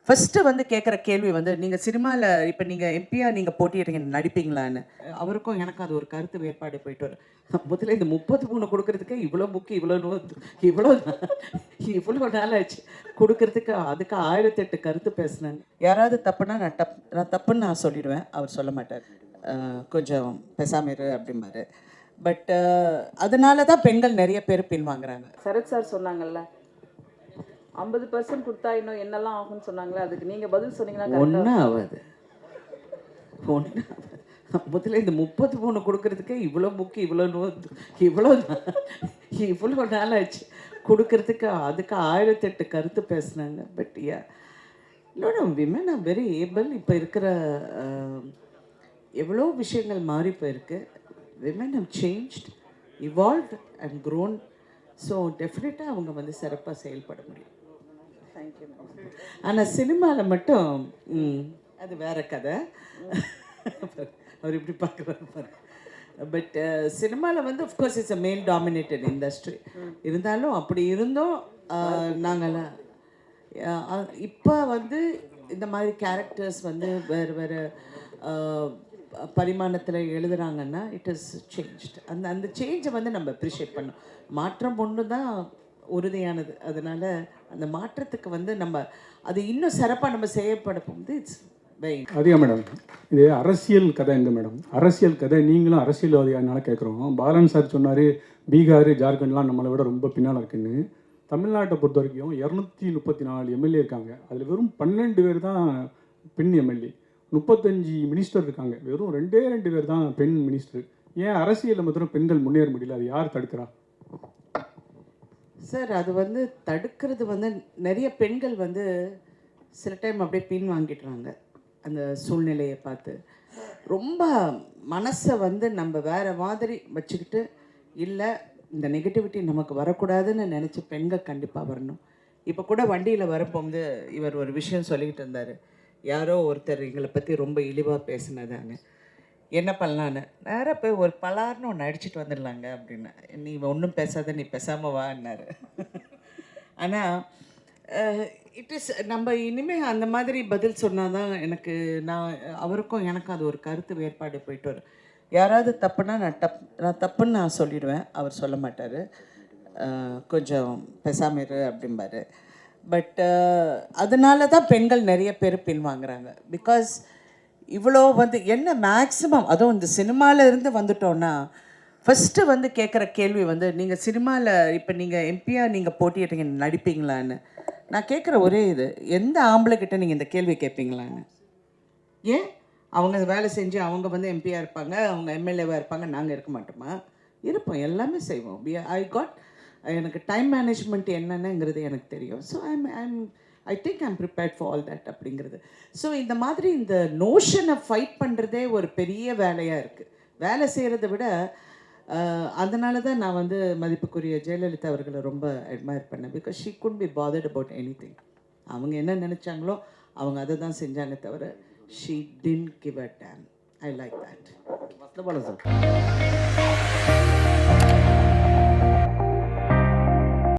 First வந்து கேட்குற கேள்வி வந்து நீங்கள் சினிமாவில் இப்போ நீங்கள் எம்பியாக நீங்கள் போட்டியிடுறீங்க நடிப்பீங்களான்னு. அவருக்கும் எனக்கு அது ஒரு கருத்து வேறுபாடு போயிட்டு வரும். முதல்ல இந்த 33 கொடுக்கறதுக்கு இவ்வளோ புக்கு இவ்வளோ இவ்வளோ நாள் ஆச்சு கொடுக்கறதுக்கு. அதுக்கு 1008 கருத்து பேசினாங்க. யாராவது தப்புனா நான் தப்புன்னு நான் சொல்லிடுவேன், அவர் சொல்ல மாட்டார். கொஞ்சம் பேசாம இரு அப்படிம்பாரு. பட் அதனால தான் பெண்கள் நிறைய பேர் பின்வாங்குறாங்க. சரத் சார் சொன்னாங்கல்ல 50% கொடுத்தா இன்னும் என்னெல்லாம் ஆகும்னு சொன்னாங்களே, அதுக்கு நீங்கள் பதில் சொன்னீங்கன்னா ஒன்றும் ஆகாது. முதல்ல இந்த 33 கொடுக்கறதுக்கு இவ்வளோ புக்கு இவ்வளோ நாள் ஆச்சு கொடுக்கறதுக்கு. அதுக்கு 1008 கருத்து பேசினாங்க. பட் இன்னொன்று விமன் ஆர் வெரி ஏபிள். இப்போ இருக்கிற எவ்வளோ விஷயங்கள் மாறி போயிருக்கு. Women have changed, evolved and grown. So டெஃபினட்டாக அவங்க வந்து சிறப்பாக செயல்பட முடியும். தேங்க்யூ. ஆனால் சினிமாவில் மட்டும் அது வேற கதை. அவர் இப்படி பார்க்குறாரு. பட் சினிமாவில் வந்து அஃப்கோர்ஸ் இட்ஸ் அ மேல் டாமினேட்டட் இண்டஸ்ட்ரி. இருந்தாலும் அப்படி இருந்தும் நாங்கள்லாம் இப்போ வந்து இந்த மாதிரி கேரக்டர்ஸ் வந்து வேறு வேறு பரிமாணத்தில் எழுதுகிறாங்கன்னா இட் இஸ் சேஞ்ச்டு. அந்த சேஞ்சை வந்து நம்ம அப்ரிஷியேட் பண்ணோம். மாற்றம் ஒன்று தான் உறுதியானது. அதனால் அந்த மாற்றத்துக்கு வந்து நம்ம அது இன்னும் சிறப்பாக நம்ம செய்யப்பட போகுது. இட்ஸ் வெரி அதிகா மேடம். இது அரசியல் கதை எங்கே மேடம்? அரசியல் கதை நீங்களும் அரசியல்வாதியானால கேட்குறோம். பாலன் சார் சொன்னார் பீகார் ஜார்க்கண்ட்லாம் நம்மளை விட ரொம்ப பின்னால் இருக்குன்னு. தமிழ்நாட்டை பொறுத்த வரைக்கும் 234 எம்எல்ஏ இருக்காங்க. அதில் வெறும் 12 பேர் தான் பெண் எம்எல்ஏ. 35 மினிஸ்டர் இருக்காங்க, வெறும் 2 பேர் தான் பெண் மினிஸ்டர். ஏன் அரசியலில் மாத்திரம் பெண்கள் முன்னேற முடியல? அது யார் தடுக்கிறா சார்? அது வந்து தடுக்கிறது வந்து நிறைய பெண்கள் வந்து சில டைம் அப்படியே பின் வாங்கிடுறாங்க. அந்த சூழ்நிலையை பார்த்து ரொம்ப மனசை வந்து நம்ம வேறு மாதிரி வச்சுக்கிட்டு, இல்லை இந்த நெகட்டிவிட்டி நமக்கு வரக்கூடாதுன்னு நினச்சி பெண்கள் கண்டிப்பாக வரணும். இப்போ கூட வண்டியில் வரப்போகும்போது இவர் ஒரு விஷயம் சொல்லிக்கிட்டு இருந்தார். யாரோ ஒருத்தர் எங்களை பற்றி ரொம்ப இழிவாக பேசினதாங்க. என்ன பண்ணலான்னு நேராக போய் ஒரு பலார்னு ஒன்று அடிச்சுட்டு வந்துடலாங்க அப்படின்னு. நீ ஒன்றும் பேசாத, நீ பேசாமல் வான்னாரு. ஆனால் இட் இஸ் நம்ம இனிமேல் அந்த மாதிரி பதில் சொன்னால் தான் எனக்கு அவருக்கும் எனக்கு அது ஒரு கருத்து வேறுபாடு போயிட்டு வரும். யாராவது தப்புனா நான் தப்புன்னு நான் சொல்லிடுவேன், அவர் சொல்ல மாட்டார். கொஞ்சம் பேசாம இரு அப்படிம்பாரு. பட் அதனால தான் பெண்கள் நிறைய பேர் பின்வாங்குறாங்க. பிகாஸ் இவ்வளோ வந்து என்ன மேக்ஸிமம், அதுவும் இந்த சினிமாவில் இருந்து வந்துட்டோன்னா ஃபஸ்ட்டு வந்து கேட்குற கேள்வி வந்து நீங்கள் சினிமாவில் இப்போ நீங்கள் எம்பியாக நீங்கள் போட்டியிடுறீங்க நடிப்பீங்களான்னு. நான் கேட்குற ஒரே இது, எந்த ஆம்பளைக்கிட்ட நீங்கள் இந்த கேள்வி கேட்பீங்களான்னு? ஏன் அவங்க வேலை செஞ்சு அவங்க வந்து எம்பியாக இருப்பாங்க, அவங்க எம்எல்ஏவாக இருப்பாங்க, நாங்கள் இருக்க மாட்டோமா? இருப்போம், எல்லாமே செய்வோம். எனக்கு டைம் மேனேஜ்மெண்ட் என்னென்னங்கிறது எனக்கு தெரியும். So I think I'm prepared for all that அப்படிங்கிறது. ஸோ இந்த மாதிரி இந்த நோஷனை ஃபைட் பண்ணுறதே ஒரு பெரிய வேலையாக இருக்குது. வேலை செய்கிறத விட அதனால தான் நான் வந்து மதிப்புக்குரிய ஜெயலலிதா அவர்களை ரொம்ப அட்மையர் பண்ணேன். Because she could be bothered about anything. அவங்க என்ன நினச்சாங்களோ அவங்க அதை தான் செஞ்சாங்க தவிர she didn't give a damn. I like that. Sir